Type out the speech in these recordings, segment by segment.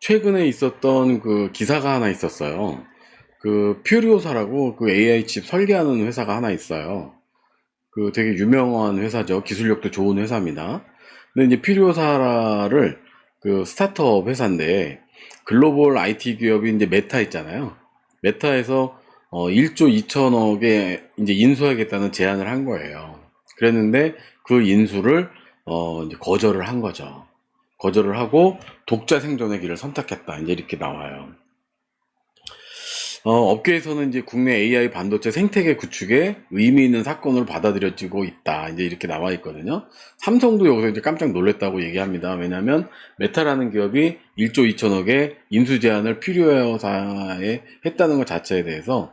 최근에 있었던 그 기사가 하나 있었어요. 그 퓨리오사라고 그 AI 칩 설계하는 회사가 하나 있어요. 그 되게 유명한 회사죠. 기술력도 좋은 회사입니다. 근데 이제 퓨리오사를 그 스타트업 회사인데 글로벌 IT 기업이 이제 메타 있잖아요. 메타에서 1조 2천억에 이제 인수하겠다는 제안을 한 거예요. 그랬는데 그 인수를 이제 거절을 한 거죠. 거절을 하고 독자 생존의 길을 선택했다. 이제 이렇게 나와요. 업계에서는 이제 국내 AI 반도체 생태계 구축에 의미 있는 사건으로 받아들여지고 있다. 이제 이렇게 나와 있거든요. 삼성도 여기서 이제 깜짝 놀랐다고 얘기합니다. 왜냐하면 메타라는 기업이 1조 2천억의 인수 제안을 퓨리오사에 했다는 것 자체에 대해서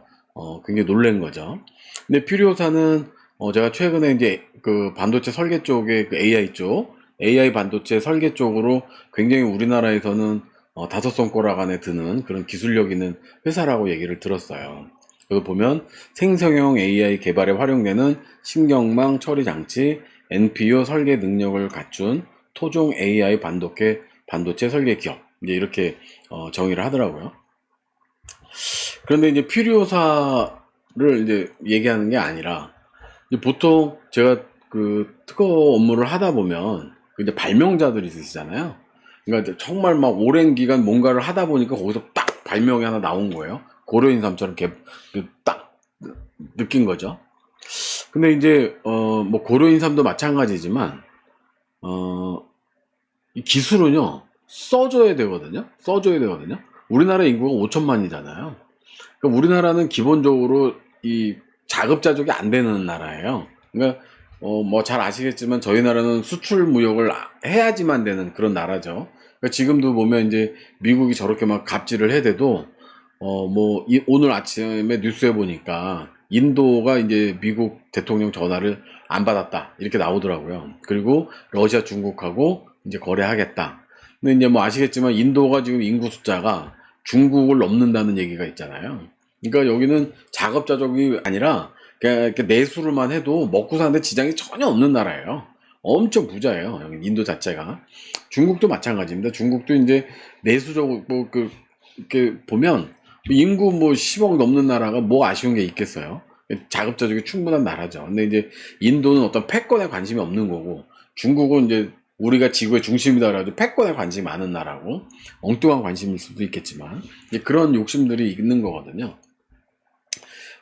굉장히 놀란 거죠. 근데 퓨리오사는 제가 최근에 이제 그 반도체 설계 쪽에 그 AI 쪽, AI 반도체 설계 쪽으로 굉장히 우리나라에서는 다섯 손가락 안에 드는 그런 기술력 있는 회사라고 얘기를 들었어요. 그래서 보면 생성형 AI 개발에 활용되는 신경망 처리 장치, NPU 설계 능력을 갖춘 토종 AI 반도체 설계 기업. 이제 이렇게 정의를 하더라고요. 그런데 이제 퓨리오사를 이제 얘기하는 게 아니라 이제 보통 제가 그 특허 업무를 하다 보면 그 이제 발명자들이 있으시잖아요. 그러니까 정말 막 오랜 기간 뭔가를 하다 보니까 거기서 딱 발명이 하나 나온 거예요. 고려인삼처럼 딱 느낀 거죠. 근데 이제 뭐 고려인삼도 마찬가지지만 이 기술은요 써줘야 되거든요. 써줘야 되거든요. 우리나라 인구가 5천만이잖아요. 그러니까 우리나라는 기본적으로 이 자급자족이 안 되는 나라예요. 그러니까 뭐 잘 아시겠지만 저희 나라는 수출 무역을 해야지만 되는 그런 나라죠. 그러니까 지금도 보면 이제 미국이 저렇게 막 갑질을 해대도 뭐 오늘 아침에 뉴스에 보니까 인도가 이제 미국 대통령 전화를 안 받았다 이렇게 나오더라고요. 그리고 러시아 중국하고 이제 거래하겠다. 근데 이제 뭐 아시겠지만 인도가 지금 인구 숫자가 중국을 넘는다는 얘기가 있잖아요. 그러니까 여기는 자급자족이 아니라 그냥 이렇게 내수로만 해도 먹고 사는데 지장이 전혀 없는 나라예요. 엄청 부자예요. 여기 인도 자체가. 중국도 마찬가지입니다. 중국도 이제 내수적으로 이렇게 보면 인구 뭐 10억 넘는 나라가 뭐 아쉬운 게 있겠어요. 자급자족이 충분한 나라죠. 근데 이제 인도는 어떤 패권에 관심이 없는 거고 중국은 이제 우리가 지구의 중심이다 그래가지고 패권에 관심이 많은 나라고 엉뚱한 관심일 수도 있겠지만 그런 욕심들이 있는 거거든요.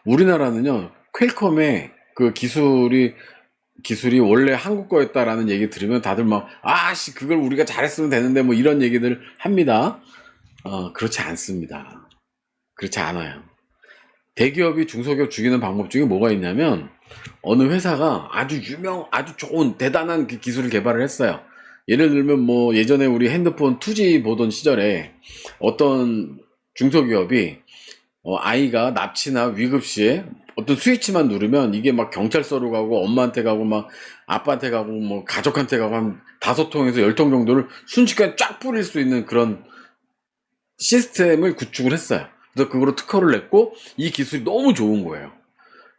우리나라는요 퀄컴의 그 기술이 원래 한국 거였다라는 얘기 들으면 다들 막 아씨 그걸 우리가 잘했으면 되는데 뭐 이런 얘기들 합니다. 그렇지 않습니다. 그렇지 않아요. 대기업이 중소기업 죽이는 방법 중에 뭐가 있냐면 어느 회사가 아주 좋은 대단한 그 기술을 개발을 했어요. 예를 들면 뭐 예전에 우리 핸드폰 2G 보던 시절에 어떤 중소기업이 아이가 납치나 위급 시에 어떤 스위치만 누르면 이게 막 경찰서로 가고 엄마한테 가고 막 아빠한테 가고 뭐 가족한테 가고 한 5통에서 10통 정도를 순식간에 쫙 뿌릴 수 있는 그런 시스템을 구축을 했어요. 그래서 그거로 특허를 냈고 이 기술이 너무 좋은 거예요.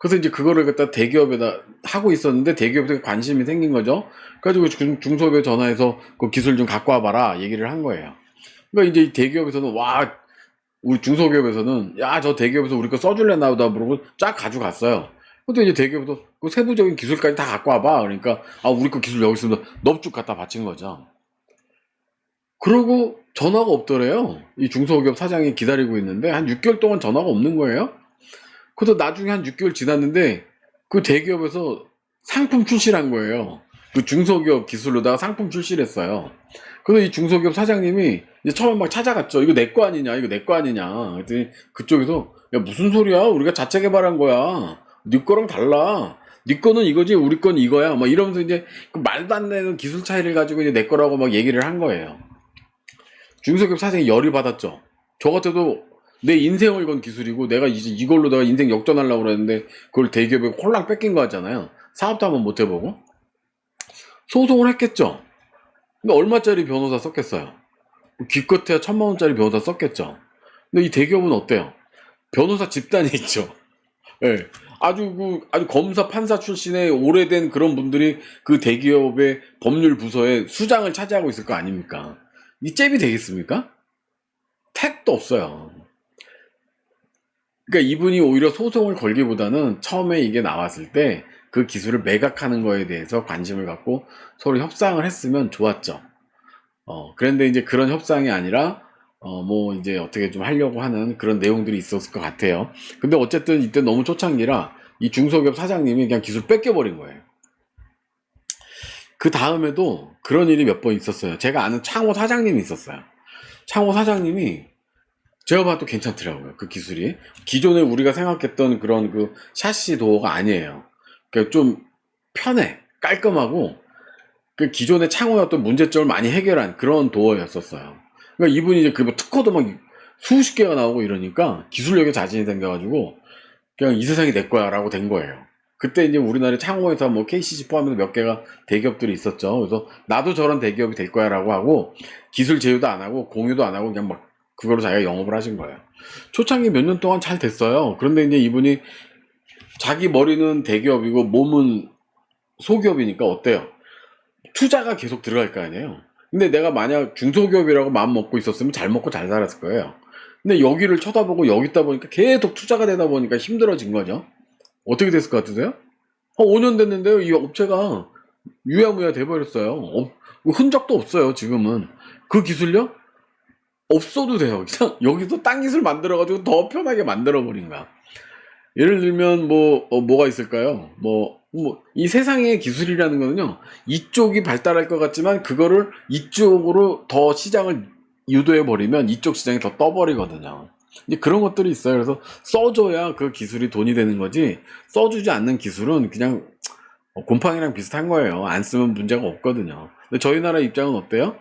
그래서 이제 그거를 갖다 대기업에다 하고 있었는데 대기업에 관심이 생긴 거죠. 그래가지고 중소기업에 전화해서 그 기술 좀 갖고 와봐라 얘기를 한 거예요. 그러니까 이제 대기업에서는 와 우리 중소기업에서는 야 저 대기업에서 우리 거 써줄래 나보다 부르고 쫙 가져갔어요. 근데 이제 대기업도 그 세부적인 기술까지 다 갖고 와봐. 그러니까 아 우리 거 기술 여기 있습니다. 넙죽 갖다 바친 거죠. 그러고 전화가 없더래요. 이 중소기업 사장이 기다리고 있는데 한 6개월 동안 전화가 없는 거예요. 그래서 나중에 한 6개월 지났는데 그 대기업에서 상품 출시한 거예요. 그 중소기업 기술로다가 상품 출시를 했어요. 그래서 이 중소기업 사장님이 이제 처음에 막 찾아갔죠. 이거 내 거 아니냐, 이거 내 거 아니냐. 그랬더니 그쪽에서 야 무슨 소리야? 우리가 자체 개발한 거야. 네 거랑 달라. 네 거는 이거지, 우리 건 이거야. 막 이러면서 이제 그 말도 안 되는 기술 차이를 가지고 이제 내 거라고 막 얘기를 한 거예요. 중소기업 사장이 열이 받았죠. 저 같아도 내 인생을 건 기술이고 내가 이제 이걸로 내가 인생 역전하려고 그랬는데 그걸 대기업에 홀랑 뺏긴 거 같잖아요. 사업도 한번 못 해보고 소송을 했겠죠. 근데 얼마짜리 변호사 썼겠어요. 기껏해야 1,000만 원짜리 변호사 썼겠죠. 근데 이 대기업은 어때요? 변호사 집단이 있죠. 예. 아주 검사 판사 출신의 오래된 그런 분들이 그 대기업의 법률 부서에 수장을 차지하고 있을 거 아닙니까? 이 잽이 되겠습니까? 택도 없어요. 그러니까 이분이 오히려 소송을 걸기보다는 처음에 이게 나왔을 때 그 기술을 매각하는 거에 대해서 관심을 갖고 서로 협상을 했으면 좋았죠. 그런데 이제 그런 협상이 아니라, 뭐 이제 어떻게 좀 하려고 하는 그런 내용들이 있었을 것 같아요. 근데 어쨌든 이때 너무 초창기라 이 중소기업 사장님이 그냥 기술 뺏겨버린 거예요. 그 다음에도 그런 일이 몇 번 있었어요. 제가 아는 창호 사장님이 있었어요. 창호 사장님이 제가 봐도 괜찮더라고요. 그 기술이. 기존에 우리가 생각했던 그런 그 샤시 도어가 아니에요. 그러니까 좀 편해. 깔끔하고 그 기존의 창호였던 문제점을 많이 해결한 그런 도어였었어요. 그러니까 이분이 이제 그 특허도 막 수십 개가 나오고 이러니까 기술력에 자신이 생겨가지고 그냥 이 세상이 내 거야 라고 된 거예요. 그때 이제 우리나라의 창호에서 뭐 KCC 포함해서 몇 개가 대기업들이 있었죠. 그래서 나도 저런 대기업이 될 거야 라고 하고 기술 제휴도 안 하고 공유도 안 하고 그냥 막 그걸로 자기가 영업을 하신 거예요. 초창기 몇 년 동안 잘 됐어요. 그런데 이제 이분이 자기 머리는 대기업이고 몸은 소기업이니까 어때요? 투자가 계속 들어갈 거 아니에요. 근데 내가 만약 중소기업이라고 마음 먹고 있었으면 잘 먹고 잘 살았을 거예요. 근데 여기를 쳐다보고 여기 있다 보니까 계속 투자가 되다 보니까 힘들어진 거죠. 어떻게 됐을 것 같으세요? 5년 됐는데요. 이 업체가 유야무야 돼버렸어요. 흔적도 없어요, 지금은. 그 기술력? 없어도 돼요. 그냥 여기서 딴 기술 만들어가지고 더 편하게 만들어버린 거야. 예를 들면, 뭐가 있을까요? 이 세상의 기술이라는 거는요, 이쪽이 발달할 것 같지만, 그거를 이쪽으로 더 시장을 유도해버리면 이쪽 시장이 더 떠버리거든요. 이제 그런 것들이 있어요. 그래서 써줘야 그 기술이 돈이 되는 거지, 써주지 않는 기술은 그냥 곰팡이랑 비슷한 거예요. 안 쓰면 문제가 없거든요. 근데 저희 나라 입장은 어때요?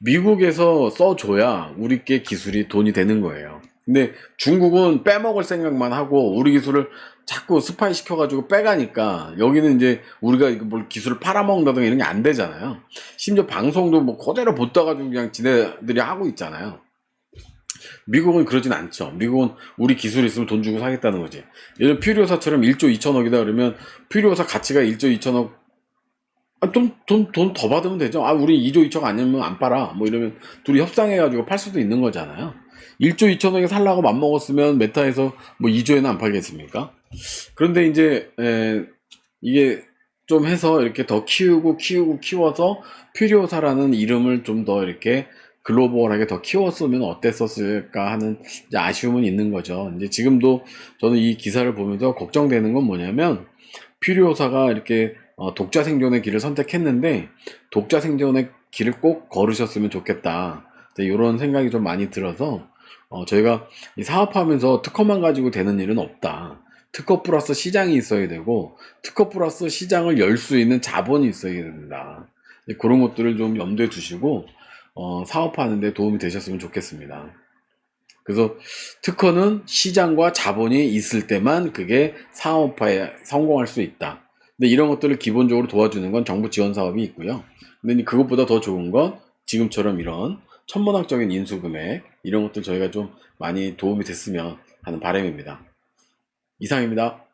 미국에서 써줘야 우리께 기술이 돈이 되는 거예요. 근데 중국은 빼먹을 생각만 하고 우리 기술을 자꾸 스파이 시켜가지고 빼가니까 여기는 이제 우리가 뭘 기술을 팔아먹는다든가 이런 게 안 되잖아요. 심지어 방송도 뭐 그대로 봇다가지고 그냥 지네들이 하고 있잖아요. 미국은 그러진 않죠. 미국은 우리 기술이 있으면 돈 주고 사겠다는 거지. 예를 들어 퓨리오사처럼 1조 2천억이다 그러면 퓨리오사 가치가 1조 2천억, 돈 더 받으면 되죠. 우리 2조 2천 아니면 안 팔아. 뭐 이러면 둘이 협상해가지고 팔 수도 있는 거잖아요. 1조 2천억에 살라고 맘먹었으면 메타에서 뭐 2조에는 안 팔겠습니까? 그런데 이제, 이게 좀 해서 이렇게 더 키워서 퓨리오사라는 이름을 좀 더 이렇게 글로벌하게 더 키웠으면 어땠었을까 하는 이제 아쉬움은 있는 거죠. 이제 지금도 저는 이 기사를 보면서 걱정되는 건 뭐냐면, 퓨리오사가 이렇게 독자 생존의 길을 선택했는데 독자 생존의 길을 꼭 걸으셨으면 좋겠다. 이런 생각이 좀 많이 들어서 저희가 이 사업하면서 특허만 가지고 되는 일은 없다. 특허 플러스 시장이 있어야 되고 특허 플러스 시장을 열 수 있는 자본이 있어야 된다. 그런 것들을 좀 염두에 두시고 사업하는 데 도움이 되셨으면 좋겠습니다. 그래서 특허는 시장과 자본이 있을 때만 그게 사업화에 성공할 수 있다. 근데 이런 것들을 기본적으로 도와주는 건 정부 지원 사업이 있고요. 근데 그것보다 더 좋은 건 지금처럼 이런 천문학적인 인수금액 이런 것들 저희가 좀 많이 도움이 됐으면 하는 바람입니다. 이상입니다.